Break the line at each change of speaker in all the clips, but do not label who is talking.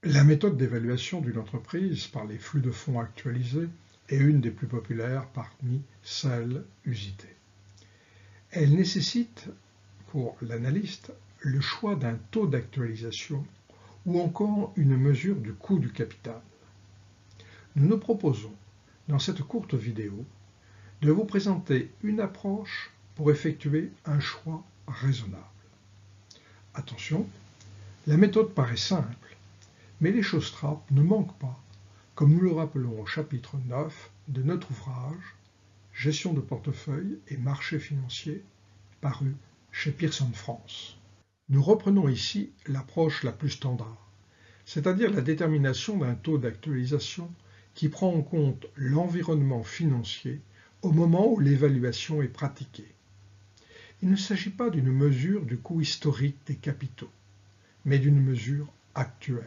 La méthode d'évaluation d'une entreprise par les flux de fonds actualisés est une des plus populaires parmi celles usitées. Elle nécessite, pour l'analyste, le choix d'un taux d'actualisation ou encore une mesure du coût du capital. Nous nous proposons, dans cette courte vidéo, de vous présenter une approche pour effectuer un choix raisonnable. Attention, la méthode paraît simple, mais les choses-trappes ne manquent pas, comme nous le rappelons au chapitre 9 de notre ouvrage « Gestion de portefeuille et marché financier » paru chez Pearson France. Nous reprenons ici l'approche la plus standard, c'est-à-dire la détermination d'un taux d'actualisation qui prend en compte l'environnement financier au moment où l'évaluation est pratiquée. Il ne s'agit pas d'une mesure du coût historique des capitaux, mais d'une mesure actuelle.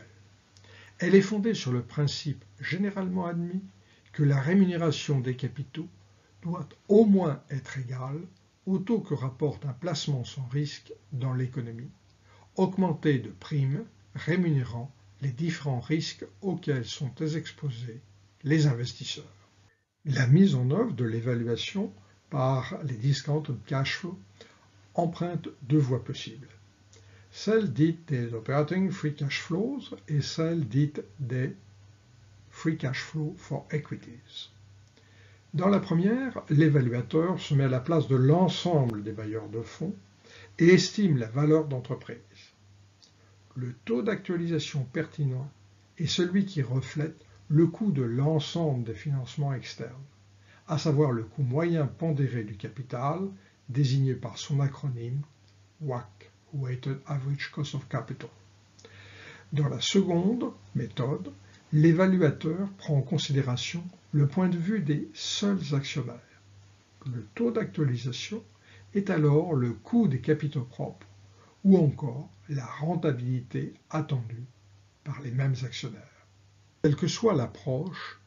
Elle est fondée sur le principe généralement admis que la rémunération des capitaux doit au moins être égale au taux que rapporte un placement sans risque dans l'économie, augmenté de primes rémunérant les différents risques auxquels sont exposés les investisseurs. La mise en œuvre de l'évaluation par les discounted cash flow emprunte deux voies possibles. Celle dite des operating free cash flows et celle dite des free cash flow for equities. Dans la première, l'évaluateur se met à la place de l'ensemble des bailleurs de fonds et estime la valeur d'entreprise. Le taux d'actualisation pertinent est celui qui reflète le coût de l'ensemble des financements externes, à savoir le coût moyen pondéré du capital, désigné par son acronyme WACC, Weighted Average Cost of Capital. Dans la seconde méthode, l'évaluateur prend en considération le point de vue des seuls actionnaires. Le taux d'actualisation est alors le coût des capitaux propres ou encore la rentabilité attendue par les mêmes actionnaires. Quelle que soit l'approche,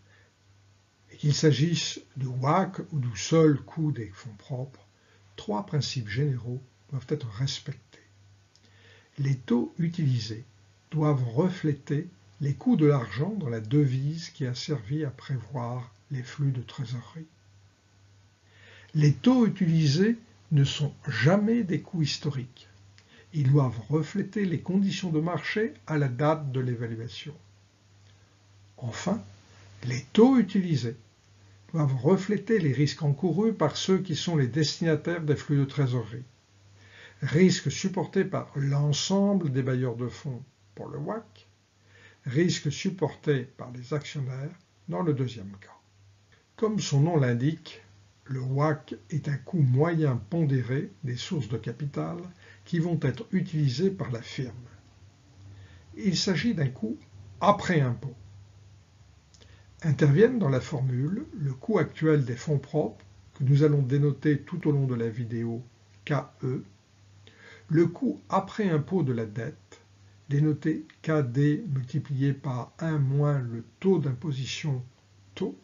et qu'il s'agisse du WACC ou du seul coût des fonds propres, trois principes généraux doivent être respectés. Les taux utilisés doivent refléter les coûts de l'argent dans la devise qui a servi à prévoir les flux de trésorerie. Les taux utilisés ne sont jamais des coûts historiques. Ils doivent refléter les conditions de marché à la date de l'évaluation. Enfin, les taux utilisés doivent refléter les risques encourus par ceux qui sont les destinataires des flux de trésorerie. Risques supportés par l'ensemble des bailleurs de fonds pour le WACC, risques supportés par les actionnaires dans le deuxième cas. Comme son nom l'indique, le WACC est un coût moyen pondéré des sources de capital qui vont être utilisées par la firme. Il s'agit d'un coût après impôt. Interviennent dans la formule le coût actuel des fonds propres, que nous allons dénoter tout au long de la vidéo KE, le coût après impôt de la dette, dénoté KD multiplié par 1 moins le taux d'imposition taux,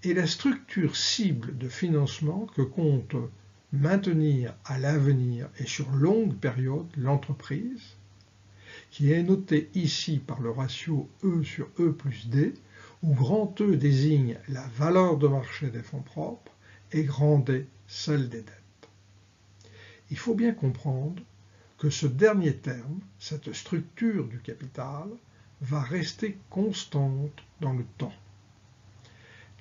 et la structure cible de financement que compte maintenir à l'avenir et sur longue période l'entreprise, qui est notée ici par le ratio E sur E plus D, où grand E désigne la valeur de marché des fonds propres et grand D celle des dettes. Il faut bien comprendre que ce dernier terme, cette structure du capital, va rester constante dans le temps.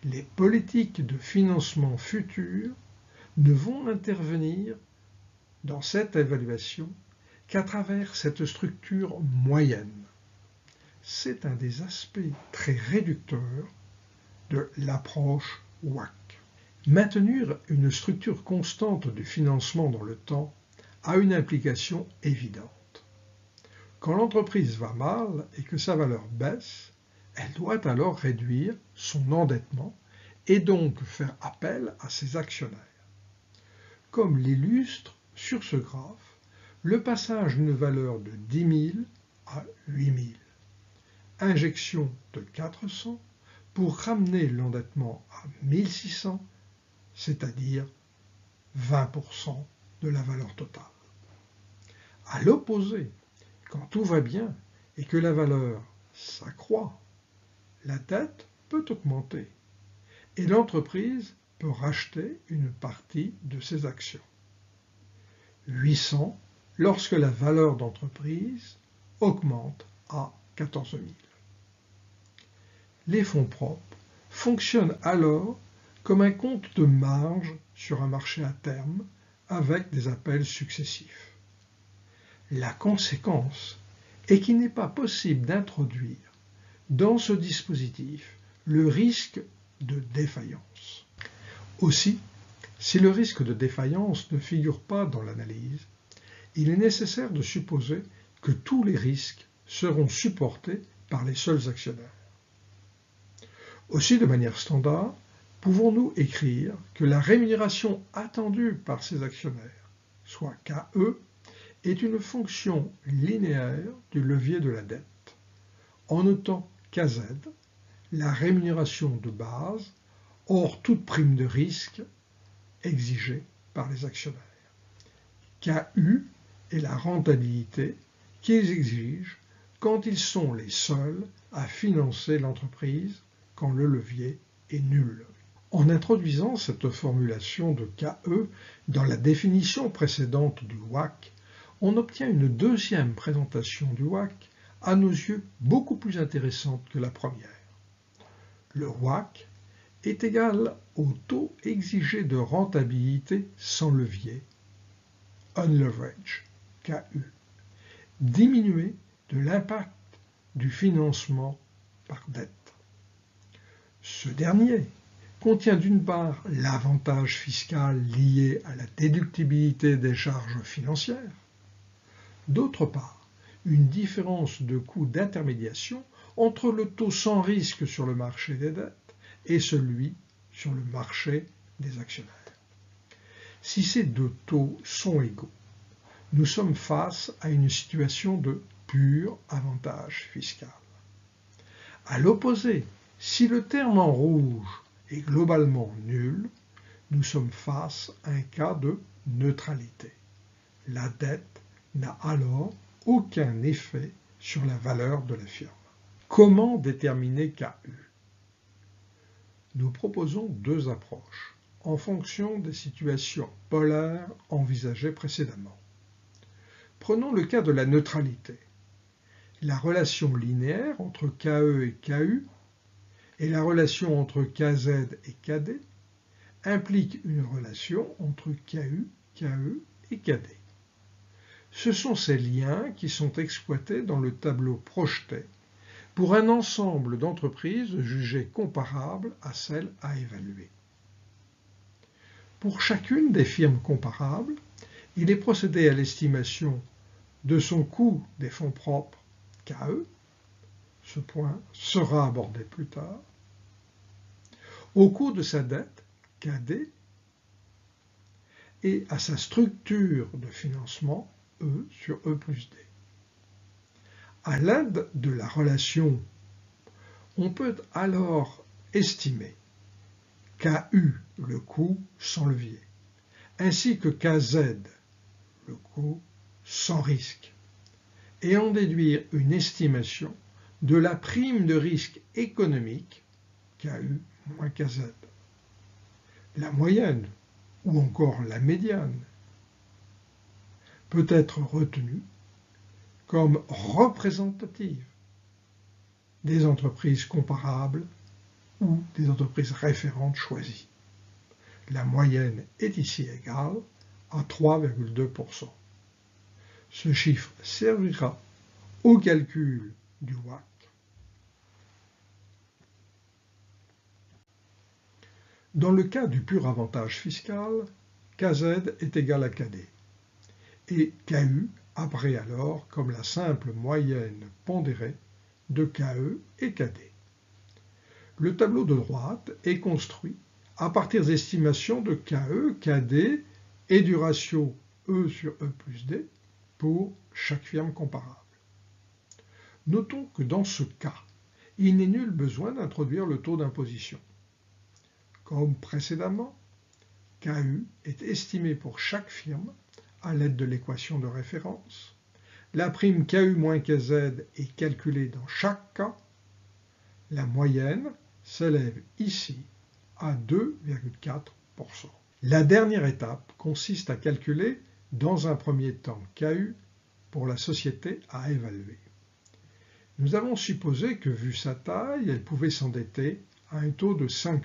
Les politiques de financement futures ne vont intervenir dans cette évaluation qu'à travers cette structure moyenne. C'est un des aspects très réducteurs de l'approche WACC. Maintenir une structure constante de financement dans le temps a une implication évidente. Quand l'entreprise va mal et que sa valeur baisse, elle doit alors réduire son endettement et donc faire appel à ses actionnaires. Comme l'illustre sur ce graphe le passage d'une valeur de 10 000 à 8 000. Injection de 400 pour ramener l'endettement à 1600, c'est-à-dire 20% de la valeur totale. À l'opposé, quand tout va bien et que la valeur s'accroît, la dette peut augmenter et l'entreprise peut racheter une partie de ses actions. 800 lorsque la valeur d'entreprise augmente à 14 000. Les fonds propres fonctionnent alors comme un compte de marge sur un marché à terme avec des appels successifs. La conséquence est qu'il n'est pas possible d'introduire dans ce dispositif le risque de défaillance. Aussi, si le risque de défaillance ne figure pas dans l'analyse, il est nécessaire de supposer que tous les risques seront supportés par les seuls actionnaires. Aussi, de manière standard, pouvons-nous écrire que la rémunération attendue par ces actionnaires, soit KE, est une fonction linéaire du levier de la dette, en notant KZ, la rémunération de base, hors toute prime de risque exigée par les actionnaires. KU est la rentabilité qu'ils exigent quand ils sont les seuls à financer l'entreprise quand le levier est nul. En introduisant cette formulation de KE dans la définition précédente du WACC, on obtient une deuxième présentation du WACC à nos yeux beaucoup plus intéressante que la première. Le WACC est égal au taux exigé de rentabilité sans levier, unleveraged, KU, diminué de l'impact du financement par dette. Ce dernier contient d'une part l'avantage fiscal lié à la déductibilité des charges financières, d'autre part une différence de coût d'intermédiation entre le taux sans risque sur le marché des dettes et celui sur le marché des actionnaires. Si ces deux taux sont égaux, nous sommes face à une situation de pur avantage fiscal. À l'opposé, si le terme en rouge est globalement nul, nous sommes face à un cas de neutralité. La dette n'a alors aucun effet sur la valeur de la firme. Comment déterminer KU? Nous proposons deux approches en fonction des situations polaires envisagées précédemment. Prenons le cas de la neutralité. La relation linéaire entre KE et KU et la relation entre KZ et KD implique une relation entre KU, KE et KD. Ce sont ces liens qui sont exploités dans le tableau projeté pour un ensemble d'entreprises jugées comparables à celles à évaluer. Pour chacune des firmes comparables, il est procédé à l'estimation de son coût des fonds propres KE, ce point sera abordé plus tard, au coût de sa dette KD et à sa structure de financement E sur E plus D. À l'aide de la relation, on peut alors estimer KU, le coût sans levier, ainsi que KZ, le coût sans risque, et en déduire une estimation de la prime de risque économique, KU moins KZ. La moyenne, ou encore la médiane, peut être retenue comme représentative des entreprises comparables ou des entreprises référentes choisies. La moyenne est ici égale à 3,2%. Ce chiffre servira au calcul du WACC. Dans le cas du pur avantage fiscal, KZ est égal à KD et KU apparaît alors comme la simple moyenne pondérée de KE et KD. Le tableau de droite est construit à partir d'estimations de KE, KD et du ratio E sur E plus D pour chaque firme comparable. Notons que dans ce cas, il n'est nul besoin d'introduire le taux d'imposition. Comme précédemment, KU est estimé pour chaque firme à l'aide de l'équation de référence, la prime KU moins KZ est calculée dans chaque cas, la moyenne s'élève ici à 2,4%. La dernière étape consiste à calculer dans un premier temps KU pour la société à évaluer. Nous avons supposé que, vu sa taille, elle pouvait s'endetter à un taux de 5%.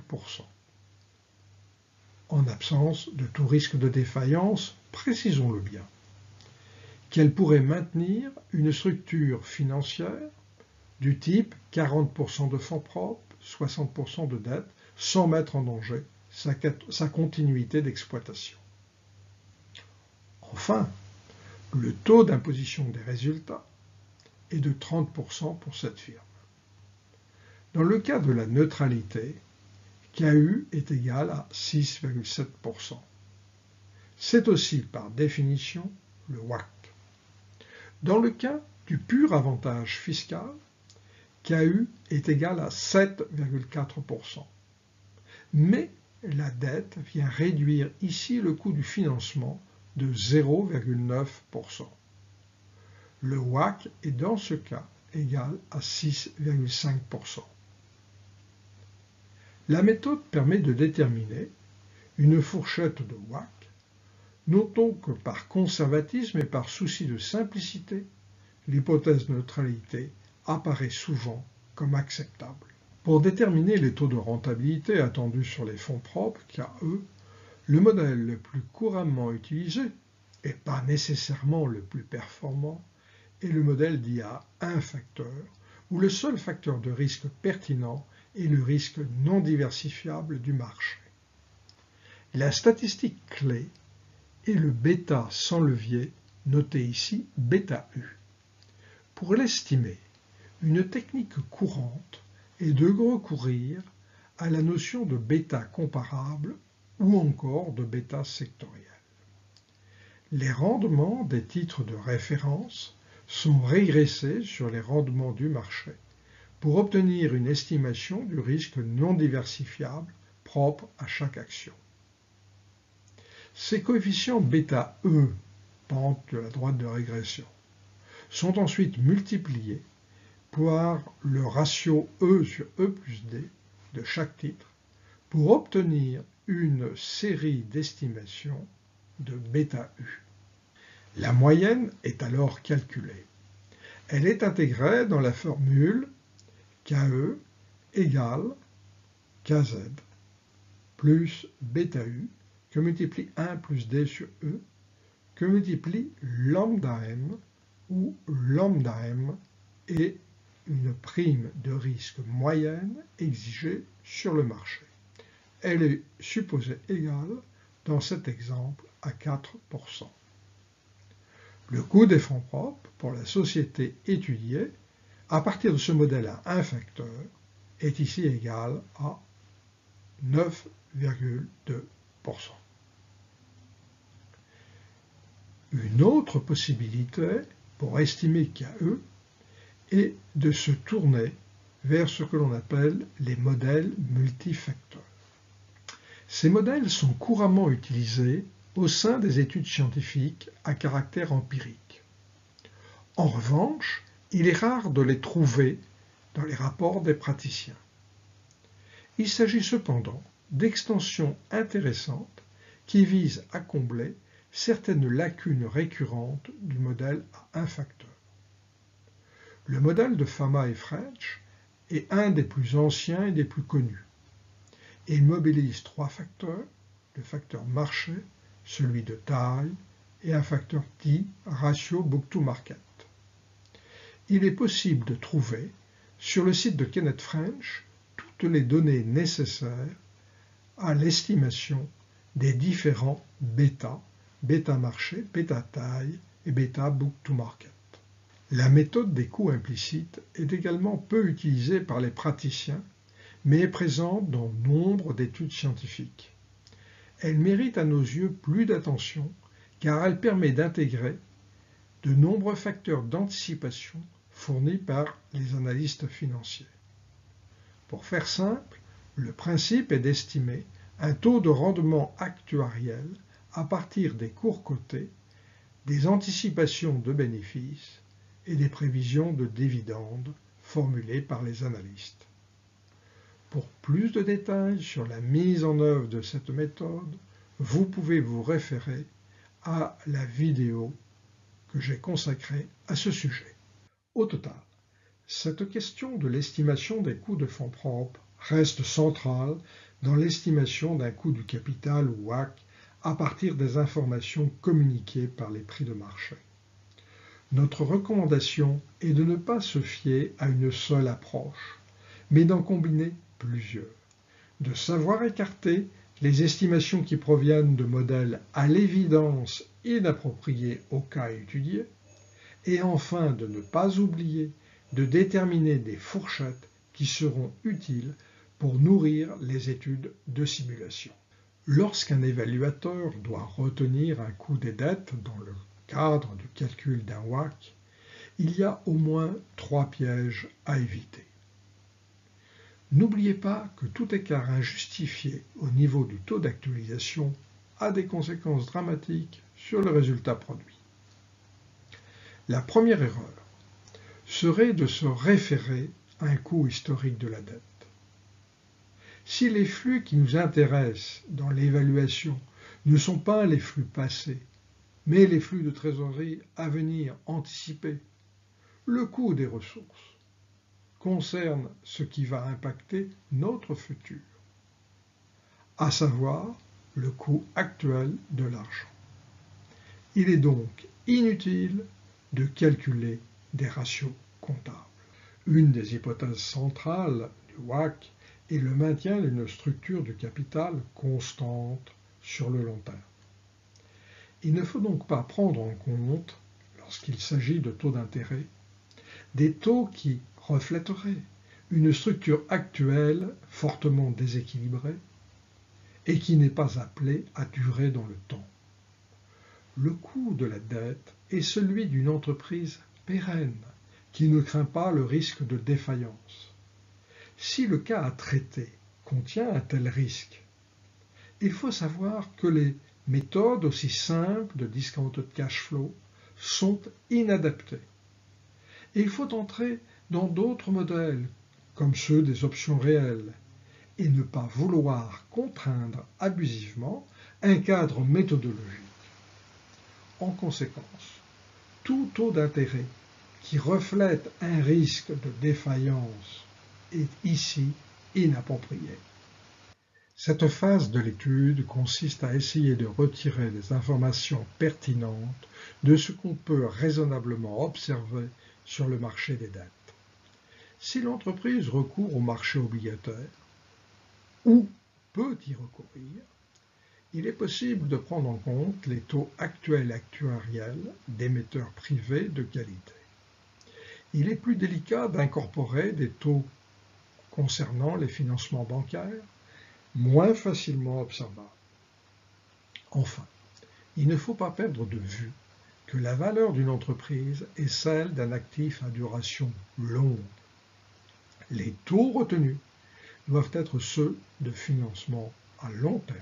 En absence de tout risque de défaillance, précisons-le bien, qu'elle pourrait maintenir une structure financière du type 40% de fonds propres, 60% de dette, sans mettre en danger sa continuité d'exploitation. Enfin, le taux d'imposition des résultats est de 30% pour cette firme. Dans le cas de la neutralité, KU est égal à 6,7%. C'est aussi par définition le WACC. Dans le cas du pur avantage fiscal, KU est égal à 7,4%. Mais la dette vient réduire ici le coût du financement de 0,9%. Le WACC est dans ce cas égal à 6,5%. La méthode permet de déterminer une fourchette de WACC. Notons que par conservatisme et par souci de simplicité, l'hypothèse de neutralité apparaît souvent comme acceptable. Pour déterminer les taux de rentabilité attendus sur les fonds propres, KE, le modèle le plus couramment utilisé, et pas nécessairement le plus performant, est le modèle dit à un facteur, où le seul facteur de risque pertinent est le risque non diversifiable du marché. La statistique clé est le bêta sans levier, noté ici bêta U. Pour l'estimer, une technique courante est de recourir à la notion de bêta comparable ou encore de bêta sectoriel. Les rendements des titres de référence sont régressés sur les rendements du marché pour obtenir une estimation du risque non diversifiable propre à chaque action. Ces coefficients bêta E, pente de la droite de régression, sont ensuite multipliés par le ratio E sur E plus D de chaque titre pour obtenir une série d'estimations de bêta U. La moyenne est alors calculée. Elle est intégrée dans la formule KE égale KZ plus bêta U que multiplie 1 plus D sur E que multiplie lambda M où lambda M est une prime de risque moyenne exigée sur le marché. Elle est supposée égale, dans cet exemple, à 4%. Le coût des fonds propres pour la société étudiée, à partir de ce modèle à un facteur, est ici égal à 9,2%. Une autre possibilité pour estimer KE est de se tourner vers ce que l'on appelle les modèles multifacteurs. Ces modèles sont couramment utilisés au sein des études scientifiques à caractère empirique. En revanche, il est rare de les trouver dans les rapports des praticiens. Il s'agit cependant d'extensions intéressantes qui visent à combler certaines lacunes récurrentes du modèle à un facteur. Le modèle de Fama et French est un des plus anciens et des plus connus. Il mobilise trois facteurs, le facteur marché, celui de taille et un facteur dit ratio book-to-market. Il est possible de trouver sur le site de Kenneth French toutes les données nécessaires à l'estimation des différents bêta, bêta marché, bêta taille et bêta book-to-market. La méthode des coûts implicites est également peu utilisée par les praticiens, mais est présente dans nombre d'études scientifiques. Elle mérite à nos yeux plus d'attention car elle permet d'intégrer de nombreux facteurs d'anticipation fournis par les analystes financiers. Pour faire simple, le principe est d'estimer un taux de rendement actuariel à partir des cours cotés des anticipations de bénéfices et des prévisions de dividendes formulées par les analystes. Pour plus de détails sur la mise en œuvre de cette méthode, vous pouvez vous référer à la vidéo que j'ai consacrée à ce sujet. Au total, cette question de l'estimation des coûts de fonds propres reste centrale dans l'estimation d'un coût du capital ou WACC à partir des informations communiquées par les prix de marché. Notre recommandation est de ne pas se fier à une seule approche, mais d'en combiner plusieurs, de savoir écarter les estimations qui proviennent de modèles à l'évidence inappropriés au cas étudié, et enfin de ne pas oublier de déterminer des fourchettes qui seront utiles pour nourrir les études de simulation. Lorsqu'un évaluateur doit retenir un coût des dettes dans le cadre du calcul d'un WACC, il y a au moins 3 pièges à éviter. N'oubliez pas que tout écart injustifié au niveau du taux d'actualisation a des conséquences dramatiques sur le résultat produit. La première erreur serait de se référer à un coût historique de la dette. Si les flux qui nous intéressent dans l'évaluation ne sont pas les flux passés, mais les flux de trésorerie à venir anticipés, le coût des ressources concerne ce qui va impacter notre futur, à savoir le coût actuel de l'argent. Il est donc inutile de calculer des ratios comptables. Une des hypothèses centrales du WACC est le maintien d'une structure du capital constante sur le long terme. Il ne faut donc pas prendre en compte, lorsqu'il s'agit de taux d'intérêt, des taux qui reflèteraient une structure actuelle fortement déséquilibrée et qui n'est pas appelée à durer dans le temps. Le coût de la dette est celui d'une entreprise pérenne qui ne craint pas le risque de défaillance. Si le cas à traiter contient un tel risque, il faut savoir que les méthodes aussi simples de discounted cash flow sont inadaptées. Et il faut entrer dans d'autres modèles, comme ceux des options réelles, et ne pas vouloir contraindre abusivement un cadre méthodologique. En conséquence, tout taux d'intérêt qui reflète un risque de défaillance est ici inapproprié. Cette phase de l'étude consiste à essayer de retirer des informations pertinentes de ce qu'on peut raisonnablement observer sur le marché des dettes. Si l'entreprise recourt au marché obligataire, ou peut y recourir, il est possible de prendre en compte les taux actuels et actuariels d'émetteurs privés de qualité. Il est plus délicat d'incorporer des taux concernant les financements bancaires, moins facilement observables. Enfin, il ne faut pas perdre de vue que la valeur d'une entreprise est celle d'un actif à duration longue. Les taux retenus doivent être ceux de financement à long terme.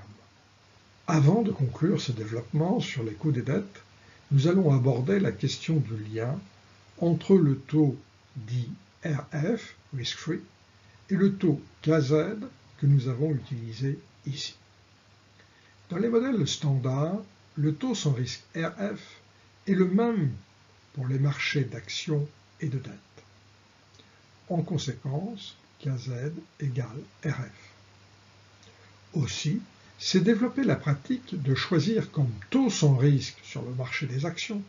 Avant de conclure ce développement sur les coûts des dettes, nous allons aborder la question du lien entre le taux dit RF, risk-free, et le taux KZ que nous avons utilisé ici. Dans les modèles standards, le taux sans risque RF est le même pour les marchés d'actions et de dettes. En conséquence, KZ égale RF. Aussi, s'est développée la pratique de choisir comme taux sans risque sur le marché des actions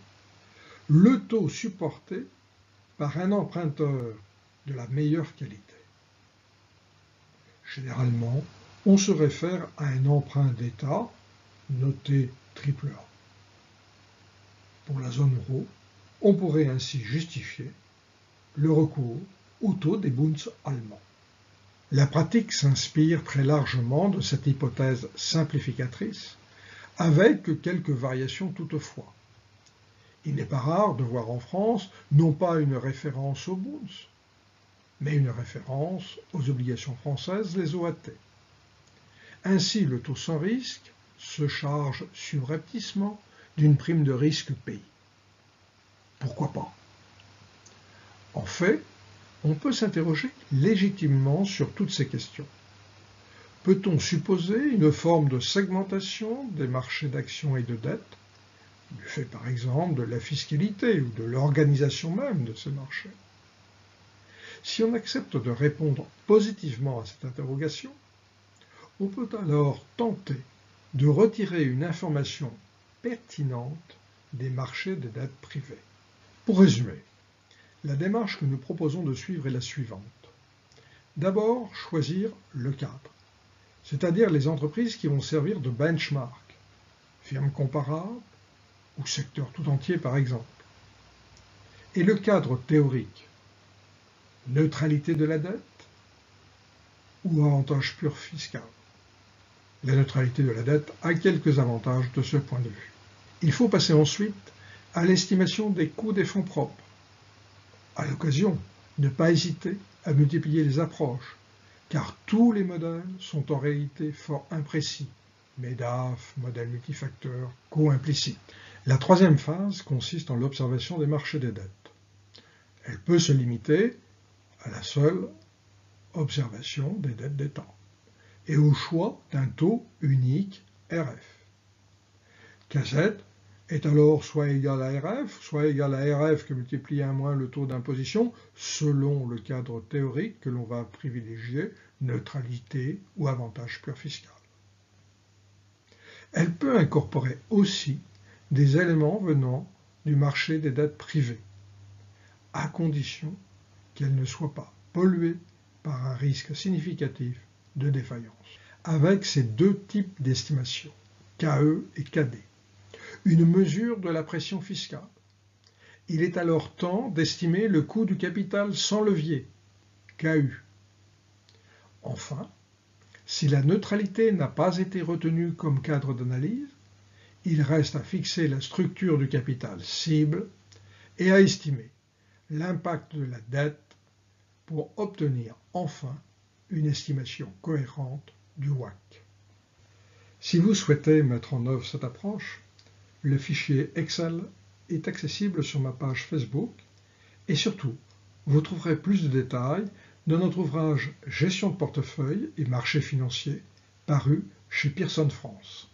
le taux supporté par un emprunteur de la meilleure qualité. Généralement, on se réfère à un emprunt d'État noté AAA. Pour la zone euro, on pourrait ainsi justifier le recours au taux des Bunds allemands. La pratique s'inspire très largement de cette hypothèse simplificatrice, avec quelques variations toutefois. Il n'est pas rare de voir en France non pas une référence aux Bunds, mais une référence aux obligations françaises, les OAT. Ainsi, le taux sans risque se charge subrepticement d'une prime de risque pays. Pourquoi pas? En fait, on peut s'interroger légitimement sur toutes ces questions. Peut-on supposer une forme de segmentation des marchés d'actions et de dettes, du fait par exemple de la fiscalité ou de l'organisation même de ces marchés? Si on accepte de répondre positivement à cette interrogation, on peut alors tenter de retirer une information pertinente des marchés des dettes privées. Pour résumer, la démarche que nous proposons de suivre est la suivante. D'abord, choisir le cadre, c'est-à-dire les entreprises qui vont servir de benchmark, firmes comparables ou secteurs tout entiers par exemple. Et le cadre théorique, neutralité de la dette ou avantage pur fiscal. La neutralité de la dette a quelques avantages de ce point de vue. Il faut passer ensuite à l'estimation des coûts des fonds propres. À l'occasion, ne pas hésiter à multiplier les approches, car tous les modèles sont en réalité fort imprécis. MEDAF, modèle multifacteur, coût implicite. La troisième phase consiste en l'observation des marchés des dettes. Elle peut se limiter à la seule observation des dettes d'État et au choix d'un taux unique RF. KZ est alors soit égal à RF, soit égal à RF que multiplié à moins le taux d'imposition, selon le cadre théorique que l'on va privilégier, neutralité ou avantage pur fiscal. Elle peut incorporer aussi des éléments venant du marché des dettes privées, à condition qu'elles ne soient pas polluées par un risque significatif de défaillance. Avec ces deux types d'estimation, KE et KD, une mesure de la pression fiscale. Il est alors temps d'estimer le coût du capital sans levier, KU. Enfin, si la neutralité n'a pas été retenue comme cadre d'analyse, il reste à fixer la structure du capital cible et à estimer l'impact de la dette pour obtenir enfin une estimation cohérente du WACC. Si vous souhaitez mettre en œuvre cette approche, le fichier Excel est accessible sur ma page Facebook et surtout, vous trouverez plus de détails dans notre ouvrage Gestion de portefeuille et marché financier paru chez Pearson France.